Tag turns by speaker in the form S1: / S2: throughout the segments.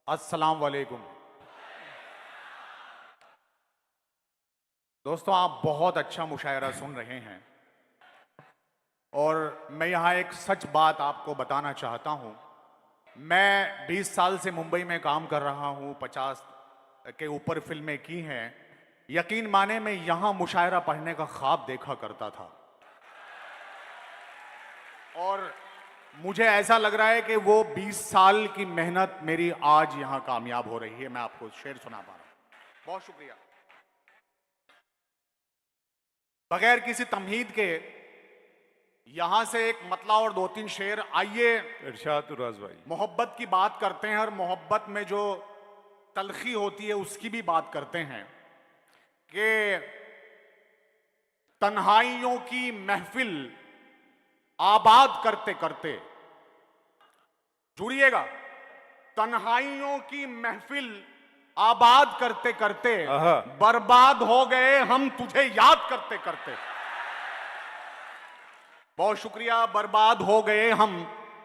S1: अस्सलाम वालेकुम। दोस्तों, आप बहुत अच्छा मुशायरा सुन रहे हैं और मैं यहाँ एक सच बात आपको बताना चाहता हूँ। मैं 20 साल से मुंबई में काम कर रहा हूँ, 50 के ऊपर फिल्में की हैं। यकीन माने, मैं यहाँ मुशायरा पढ़ने का ख्वाब देखा करता था और मुझे ऐसा लग रहा है कि वो 20 साल की मेहनत मेरी आज यहाँ कामयाब हो रही है। मैं आपको शेर सुना पा रहा हूँ। बहुत शुक्रिया। बगैर किसी तमहीद के यहां से एक मतला और दो तीन शेर। आइए
S2: इरशाद उराज भाई।
S1: मोहब्बत की बात करते हैं और मोहब्बत में जो तलखी होती है उसकी भी बात करते हैं कि तन्हाइयों की महफिल आबाद करते करते, जुड़िएगा, तन्हाइयों की महफिल आबाद करते करते
S2: आहा।
S1: बर्बाद हो गए हम तुझे याद करते करते। बहुत शुक्रिया। बर्बाद हो गए हम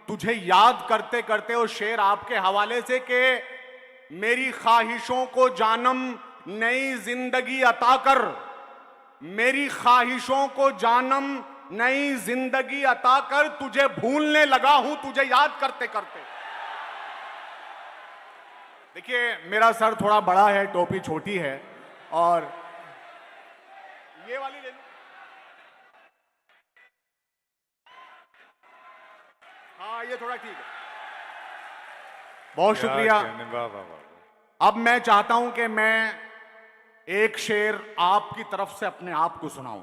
S1: तुझे याद करते करते। और शेर आपके हवाले से कि मेरी ख्वाहिशों को जानम नई जिंदगी अता कर, मेरी ख्वाहिशों को जानम नई जिंदगी अता कर, तुझे भूलने लगा हूं तुझे याद करते करते। देखिए, मेरा सर थोड़ा बड़ा है, टोपी छोटी है और ये वाली ले लो। हाँ, ये थोड़ा ठीक है। बहुत
S2: क्या
S1: शुक्रिया।
S2: कहने, वाह वाह वाह।
S1: अब मैं चाहता हूं कि मैं एक शेर आपकी तरफ से अपने आप को सुनाऊं।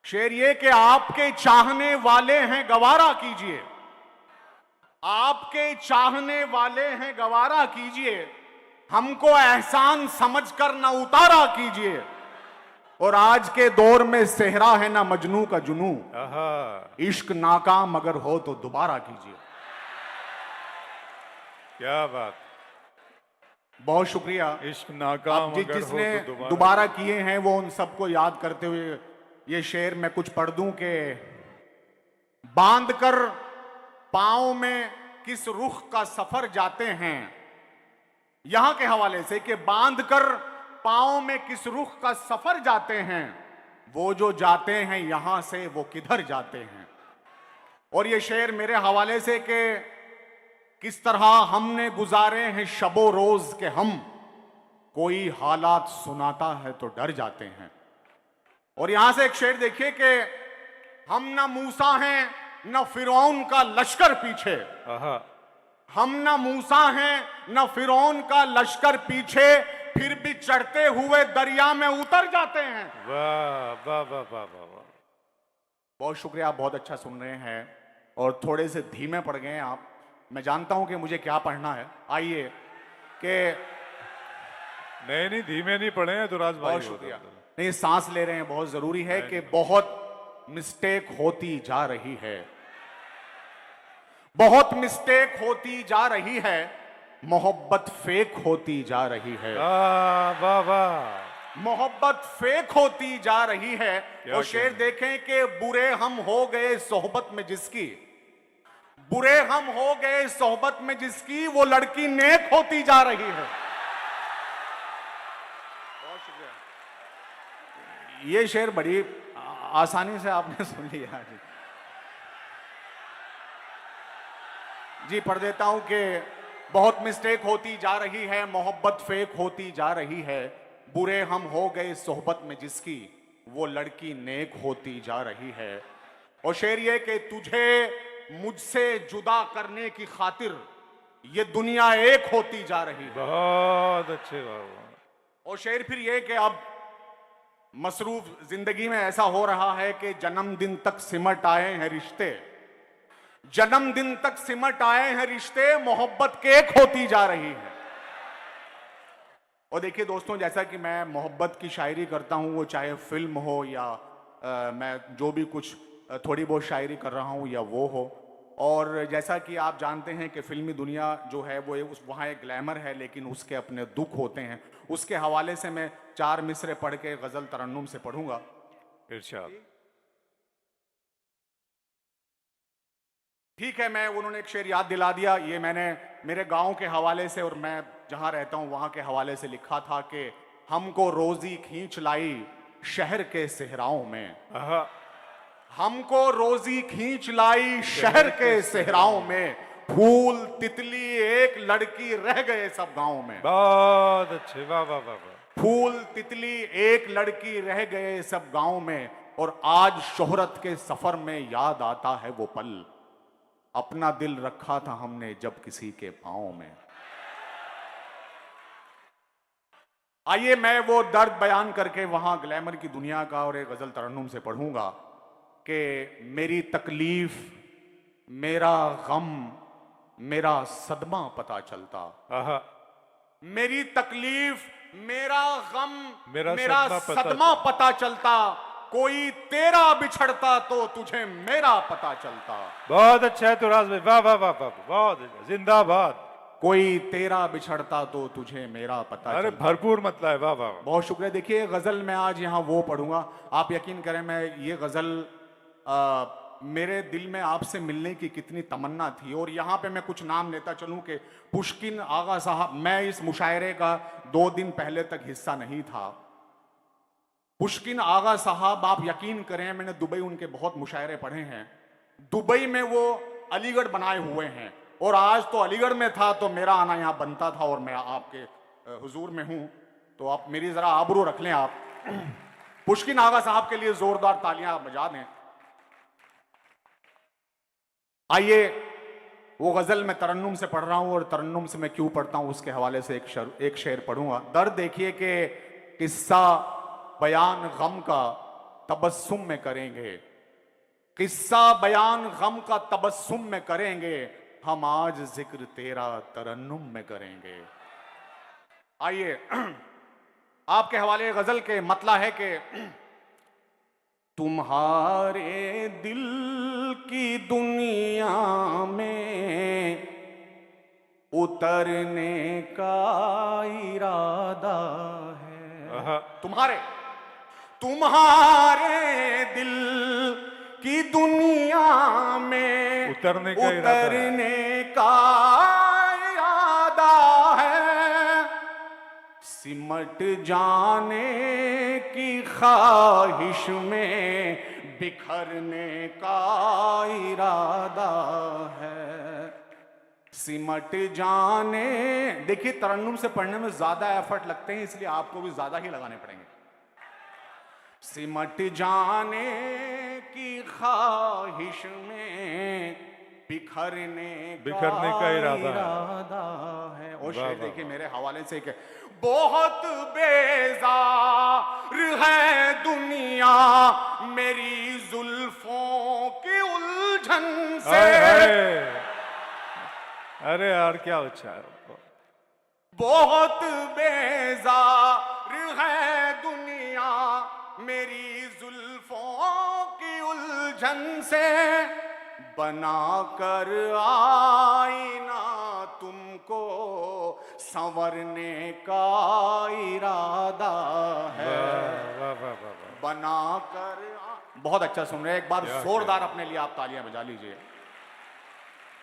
S1: शेर ये कि आपके चाहने वाले हैं गवारा कीजिए, आपके चाहने वाले हैं गवारा कीजिए, हमको एहसान समझकर न उतारा कीजिए। और आज के दौर में सेहरा है ना मजनू का जुनू,
S2: आहा।
S1: इश्क नाकाम अगर हो तो दोबारा कीजिए।
S2: क्या बात।
S1: बहुत शुक्रिया।
S2: इश्क नाकाम
S1: अब
S2: अगर हो
S1: जिसने
S2: तो
S1: दोबारा किए हैं वो उन सबको याद करते हुए ये शेर मैं कुछ पढ़ दूं कि बांध कर पांव में किस रुख का सफर जाते हैं, यहां के हवाले से कि बांध कर पांव में किस रुख का सफर जाते हैं, वो जो जाते हैं यहां से वो किधर जाते हैं। और ये शेर मेरे हवाले से कि किस तरह हमने गुजारे हैं शबो रोज के हम, कोई हालात सुनाता है तो डर जाते हैं। और यहां से एक शेर देखिए कि हम ना मूसा हैं न फिरौन का लश्कर पीछे,
S2: आहा।
S1: हम ना मूसा हैं न फिरौन का लश्कर पीछे, फिर भी चढ़ते हुए दरिया में उतर जाते हैं।
S2: वाह वाह वाह वाह वाह वाह।
S1: बहुत शुक्रिया। आप बहुत अच्छा सुन रहे हैं और थोड़े से धीमे पड़ गए हैं आप। मैं जानता हूं कि मुझे क्या पढ़ना है। आइए कि
S2: नहीं नहीं, धीमे नहीं पड़े हैं तो राज भाई।
S1: बहुत शुक्रिया। नहीं, सांस ले रहे हैं, बहुत जरूरी है कि बहुत मिस्टेक होती जा रही है, बहुत मिस्टेक होती जा रही है, मोहब्बत फेक होती जा रही है,
S2: वाह वाह वाह।
S1: मोहब्बत फेक होती जा रही है।
S2: क्या
S1: और शेर
S2: कहने।
S1: देखें कि बुरे हम हो गए सोहबत में जिसकी, बुरे हम हो गए सोहबत में जिसकी, वो लड़की नेक होती जा रही है। बहुत शुक्रिया। ये शेर बड़ी आसानी से आपने सुन लिया जी। जी पढ़ देता हूं कि बहुत मिस्टेक होती जा रही है, मोहब्बत फेक होती जा रही है, बुरे हम हो गए सोहबत में जिसकी, वो लड़की नेक होती जा रही है। और शेर ये कि तुझे मुझसे जुदा करने की खातिर ये दुनिया एक होती जा रही है।
S2: बहुत अच्छे, वाह वाह।
S1: और शेर फिर ये कि अब मसरूफ जिंदगी में ऐसा हो रहा है कि जन्मदिन तक सिमट आए हैं रिश्ते, जन्मदिन तक सिमट आए हैं रिश्ते, मोहब्बत केक होती जा रही है। और देखिए दोस्तों, जैसा कि मैं मोहब्बत की शायरी करता हूं, वो चाहे फिल्म हो या मैं जो भी कुछ थोड़ी बहुत शायरी कर रहा हूं या वो हो। और जैसा कि आप जानते हैं कि फिल्मी दुनिया जो है वो उस वहाँ एक ग्लैमर है, लेकिन उसके अपने दुख होते हैं। उसके हवाले से मैं 4 मिसरे पढ़ के गज़ल तरन्नुम से पढ़ूंगा।
S2: इरशाद।
S1: ठीक है, मैं उन्होंने एक शेर याद दिला दिया। ये मैंने मेरे गांव के हवाले से और मैं जहां रहता हूं वहां के हवाले से लिखा था कि हमको रोजी खींच लाई शहर के सहराओं में,
S2: आहा,
S1: हमको रोजी खींच लाई शहर के सहराओं में, फूल तितली एक लड़की रह गए सब गांव में।
S2: बहुत अच्छे, वाह वाह वाह वाह।
S1: फूल तितली एक लड़की रह गए सब गांव में, और आज शोहरत के सफर में याद आता है वो पल, अपना दिल रखा था हमने जब किसी के पांव में। आइए मैं वो दर्द बयान करके वहां ग्लैमर की दुनिया का और एक गजल तरन्नुम से पढ़ूंगा कि मेरी तकलीफ, मेरा गम, मेरा सदमा पता चलता।
S2: आहा,
S1: मेरी तकलीफ, मेरा गम,
S2: मेरा
S1: मेरा सदमा पता चलता, कोई तेरा बिछड़ता तो तुझे मेरा पता चलता।
S2: बहुत अच्छा है तुराज भाई, वाह वाह वाह वाह, बहुत अच्छा, जिंदाबाद।
S1: कोई तेरा बिछड़ता तो तुझे मेरा पता
S2: अरे
S1: चलता।
S2: भरपूर मतलब है, वाह वाह वाह।
S1: बहुत शुक्रिया। देखिए गजल मैं आज यहाँ वो पढ़ूंगा, आप यकीन करें मैं ये गजल मेरे दिल में आपसे मिलने की कितनी तमन्ना थी। और यहाँ पे मैं कुछ नाम लेता चलूं कि पुष्किन आगा साहब, मैं इस मुशायरे का 2 दिन पहले तक हिस्सा नहीं था। पुष्किन आगा साहब, आप यकीन करें मैंने दुबई उनके बहुत मुशायरे पढ़े हैं। दुबई में वो अलीगढ़ बनाए हुए हैं और आज तो अलीगढ़ में था तो मेरा आना यहाँ बनता था और मैं आपके हुजूर में हूं, तो आप मेरी जरा आबरू रख लें। आप पुष्किन आगा साहब के लिए जोरदार तालियां आप बजा दें। आइए वो गजल मैं तरन्नुम से पढ़ रहा हूं और तरन्नुम से मैं क्यों पढ़ता हूं उसके हवाले से एक शेर पढ़ूंगा। दर्द देखिए कि किस्सा बयान गम का तबस्सुम में करेंगे, किस्सा बयान गम का तबस्सुम में करेंगे, हम आज जिक्र तेरा तरन्नुम में करेंगे। आइए आपके हवाले गजल के मतला है कि तुम्हारे दिल की दुनिया में उतरने का इरादा है।
S2: आहा,
S1: तुम्हारे दिल की दुनिया में
S2: उतरने का
S1: इरादा है, सिमट जाने की ख्वाहिश में बिखरने का इरादा है, सिमट जाने। देखिए तरन्नुम से पढ़ने में ज्यादा एफर्ट लगते हैं इसलिए आपको भी ज्यादा ही लगाने पड़ेंगे। सिमट जाने की ख्वाहिश में बिखरने
S2: का इरादा
S1: है। और शेर देखिए मेरे हवाले से कि बहुत बेजार है दुनिया मेरी जुल्फों की उलझन से।
S2: अरे यार क्या अच्छा है।
S1: बहुत बेजार है दुनिया मेरी जुल्फों की उलझन से, बना कर आईना तुमको संवरने का इरादा है। बना कर बहुत अच्छा सुन रहे हैं। एक बार जोरदार अपने लिए आप तालियां बजा लीजिए।